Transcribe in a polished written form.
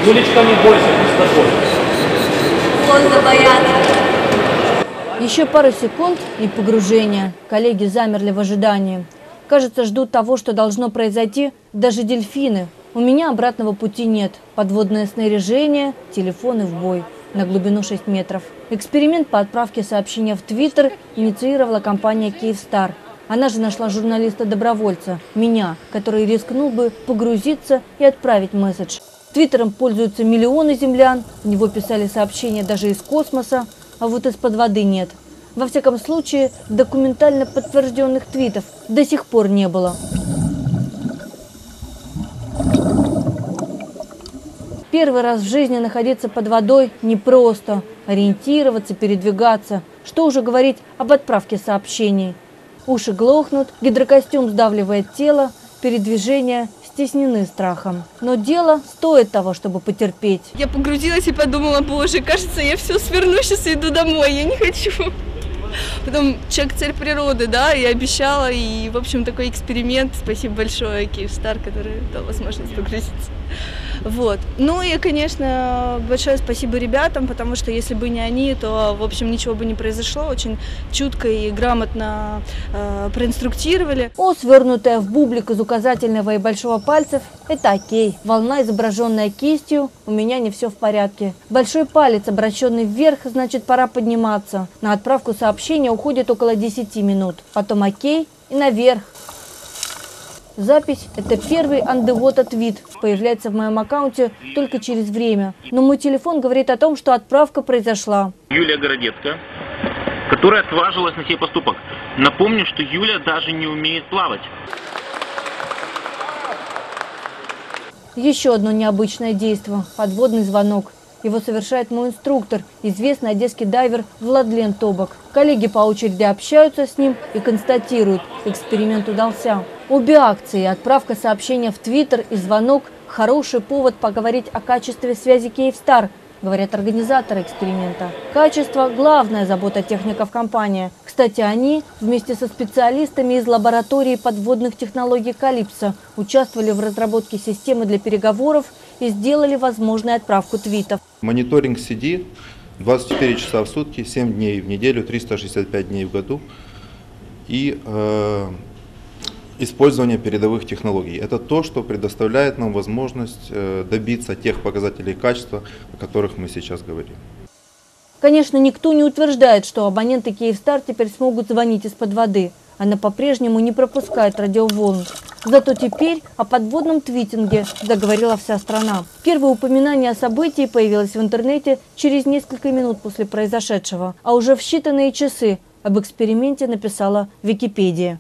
уличками бойся, пустотой. Поздно бояться. Еще пару секунд и погружение. Коллеги замерли в ожидании. Кажется, ждут того, что должно произойти даже дельфины. У меня обратного пути нет. Подводное снаряжение, телефоны в бой. На глубину 6 метров. Эксперимент по отправке сообщения в Твиттер инициировала компания «Киевстар». Она же нашла журналиста-добровольца, меня, который рискнул бы погрузиться и отправить месседж. Твиттером пользуются миллионы землян, в него писали сообщения даже из космоса, а вот из-под воды нет. Во всяком случае, документально подтвержденных твитов до сих пор не было. Первый раз в жизни находиться под водой непросто. Ориентироваться, передвигаться. Что уже говорить об отправке сообщений. Уши глохнут, гидрокостюм сдавливает тело, передвижения стеснены страхом. Но дело стоит того, чтобы потерпеть. Я погрузилась и подумала: боже, кажется, я все сверну, сейчас и иду домой, я не хочу. Потом человек цель природы, да, я обещала, и, в общем, такой эксперимент. Спасибо большое Киевстар, который дал возможность погрузиться. Вот. Ну и, конечно, большое спасибо ребятам, потому что если бы не они, то, в общем, ничего бы не произошло. Очень чутко и грамотно проинструктировали. Свернутая в бублик из указательного и большого пальцев – это окей. Волна, изображенная кистью, у меня не все в порядке. Большой палец, обращенный вверх, значит, пора подниматься. На отправку сообщения уходит около 10 минут. Потом окей и наверх. Запись – это первый андевота твит. Появляется в моем аккаунте только через время. Но мой телефон говорит о том, что отправка произошла. Юлия Городецкая, которая отважилась на сей поступок. Напомню, что Юля даже не умеет плавать. Еще одно необычное действие – подводный звонок. Его совершает мой инструктор, известный одесский дайвер Владлен Тобок. Коллеги по очереди общаются с ним и констатируют – эксперимент удался. Обе акции – отправка сообщения в Твиттер и звонок – хороший повод поговорить о качестве связи Киевстар, говорят организаторы эксперимента. Качество – главная забота техников компании. Кстати, они вместе со специалистами из лаборатории подводных технологий «Калипсо» участвовали в разработке системы для переговоров и сделали возможной отправку твитов. Мониторинг CD 24 часа в сутки, 7 дней в неделю, 365 дней в году. И использование передовых технологий. Это то, что предоставляет нам возможность добиться тех показателей качества, о которых мы сейчас говорим. Конечно, никто не утверждает, что абоненты Киевстар теперь смогут звонить из-под воды. Она по-прежнему не пропускает радиоволн. Зато теперь о подводном твитинге заговорила вся страна. Первое упоминание о событии появилось в интернете через несколько минут после произошедшего. А уже в считанные часы об эксперименте написала Википедия.